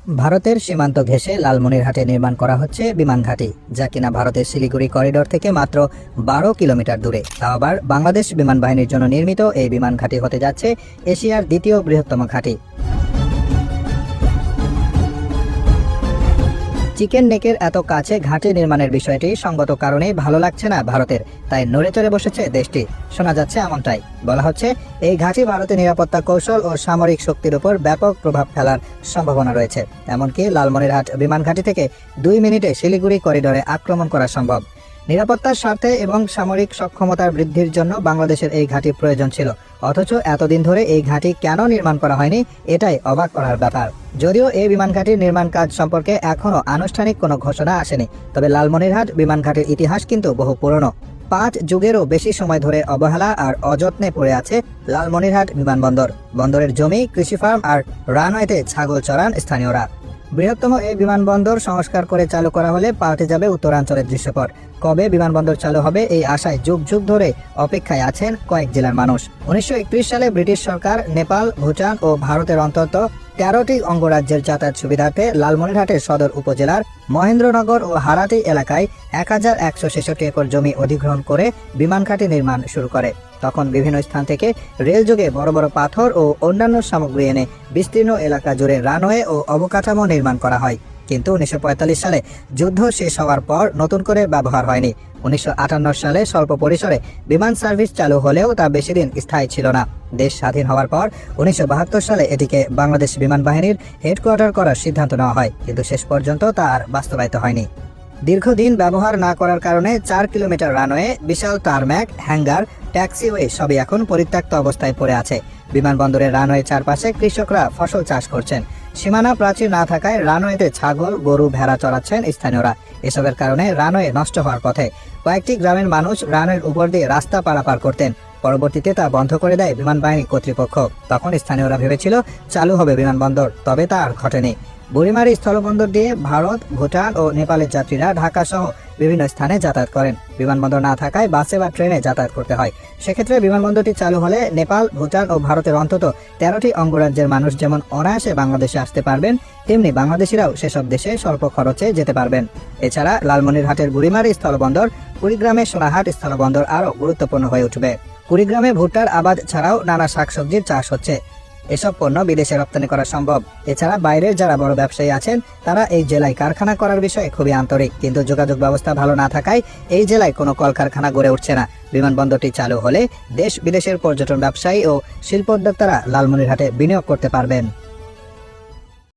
ভারতের সীমান্ত ঘেঁষে লালমনিরহাটে নির্মাণ করা হচ্ছে বিমান ঘাঁটি, যা কিনা ভারতের শিলিগুড়ি করিডোর থেকে মাত্র 12 কিলোমিটার দূরে। তাও আবার বাংলাদেশ বিমান বাহিনীর জন্য নির্মিত এই বিমান ঘাঁটি হতে যাচ্ছে এশিয়ার দ্বিতীয় বৃহত্তম ঘাঁটি। চিকেন নেকের এত কাছে ঘাঁটি নির্মাণের বিষয়টি সঙ্গত কারণেই ভালো লাগছে না ভারতের, তাই নড়ে চড়ে বসেছে দেশটি। শোনা যাচ্ছে এমনটাই, বলা হচ্ছে এই ঘাঁটি ভারতের নিরাপত্তা কৌশল ও সামরিক শক্তির উপর ব্যাপক প্রভাব ফেলার সম্ভাবনা রয়েছে। এমনকি লালমনিরহাট বিমান ঘাঁটি থেকে 2 মিনিটে শিলিগুড়ি করিডোরে আক্রমণ করা সম্ভব। নিরাপত্তার স্বার্থে এবং সামরিক সক্ষমতার বৃদ্ধির জন্য বাংলাদেশের এই ঘাঁটি প্রয়োজন ছিল, অথচ এতদিন ধরে এই ঘাঁটি কেন নির্মাণ করা হয়নি, এটাই অবাক করার ব্যাপার। যদিও এই বিমান ঘাঁটির নির্মাণ কাজ সম্পর্কে এখনও আনুষ্ঠানিক কোনো ঘোষণা আসেনি, তবে লালমনিরহাট বিমান ঘাঁটির ইতিহাস কিন্তু বহু পুরনো। 5 যুগেরও বেশি সময় ধরে অবহেলা আর অযত্নে পড়ে আছে লালমনিরহাট বিমানবন্দর। বন্দরের জমি, কৃষি ফার্ম আর রানওয়েতে ছাগল চড়ান স্থানীয়রা। বৃহত্তম এই বিমানবন্দর সংস্কার করে চালু করা হলে পাল্টে যাবে উত্তরাঞ্চলের দৃশ্যপট। কবে বিমানবন্দর চালু হবে এই আশায় যুগ যুগ ধরে অপেক্ষায় আছেন কয়েক জেলার মানুষ। 1931 সালে ব্রিটিশ সরকার নেপাল, ভুটান ও ভারতের অন্তত 13টি অঙ্গরাজ্যের যাতায়াত সুবিধার্থে লালমনিরহাটের সদর উপজেলার মহেন্দ্রনগর ও হারাটি এলাকায় 1166 একর জমি অধিগ্রহণ করে বিমান ঘাঁটি নির্মাণ শুরু করে। তখন বিভিন্ন স্থান থেকে রেল যোগে বড় বড় পাথর ও অন্যান্য সামগ্রী এনে বিস্তীর্ণ এলাকা জুড়ে রানওয়ে ও অবকাঠামো নির্মাণ করা হয়। কিন্তু 1945 সালে যুদ্ধ শেষ হওয়ার পর নতুন করে ব্যবহার হয়নি। 1958 সালে স্বল্প পরিসরে বিমান সার্ভিস চালু হলেও তা বেশি দিন স্থায়ী ছিল না। দেশ স্বাধীন হওয়ার পর 1972 সালে এটিকে বাংলাদেশ বিমান বাহিনীর হেডকোয়ার্টার করার সিদ্ধান্ত নেওয়া হয়, কিন্তু শেষ পর্যন্ত তা আর বাস্তবায়িত হয়নি। দীর্ঘদিন ব্যবহার না করার কারণে 4 কিলোমিটার রানওয়ে, বিশাল টারম্যাক, হ্যাঙ্গার, ট্যাক্সিওয়ে সবই এখন পরিত্যক্ত অবস্থায় পড়ে আছে। বিমানবন্দরের রানওয়ে চারপাশে কৃষকরা ফসল চাষ করছেন। সীমানা প্রাচীর না থাকায় রানওয়েতে ছাগল, গরু, ভেড়া চড়াচ্ছেন স্থানীয়রা। এসবের কারণে রানওয়ে নষ্ট হওয়ার পথে। কয়েকটি গ্রামের মানুষ রানওয়ের উপর দিয়ে রাস্তা পারাপার করতেন। পরবর্তীতে তা বন্ধ করে দেয় বিমান বাহিনী কর্তৃপক্ষ। তখন স্থানীয়রা ভেবেছিল চালু হবে বিমানবন্দর, তবে তা আর ঘটেনি। বুড়িমারি স্থলবন্দর দিয়ে ভারত, ভুটান ও নেপালের যাত্রীরা ঢাকা সহ বিভিন্ন স্থানে যাতায়াত করেন। বিমানবন্দর না থাকায় বাসে বা ট্রেনে যাতায়াত করতে হয়। সেক্ষেত্রে বিমানবন্দরটি চালু হলে নেপাল, ভুটান ও ভারতের অন্তত 13টি অঙ্গরাজ্যের মানুষ যেমন অনায়াসে বাংলাদেশে আসতে পারবেন, তেমনি বাংলাদেশিরাও সেসব দেশে স্বল্প খরচে যেতে পারবেন। এছাড়া লালমনিরহাটের বুড়িমারি স্থলবন্দর, কুড়িগ্রামের সোনাহাট স্থলবন্দর আরও গুরুত্বপূর্ণ হয়ে উঠবে। কুড়িগ্রামে ভুট্টার আবাদ ছাড়াও নানা শাকসবজির চাষ হচ্ছে। এসব পণ্য বিদেশে রপ্তানি করা সম্ভব। এছাড়া বাইরের যারা বড় ব্যবসায়ী আছেন তারা এই জেলায় কারখানা করার বিষয়ে খুবই আন্তরিক, কিন্তু যোগাযোগ ব্যবস্থা ভালো না থাকায় এই জেলায় কোনো কলকারখানা গড়ে উঠছে না। বিমানবন্দরটি চালু হলে দেশ বিদেশের পর্যটন ব্যবসায়ী ও শিল্পোদ্যোক্তারা লালমনিরহাটে বিনিয়োগ করতে পারবেন।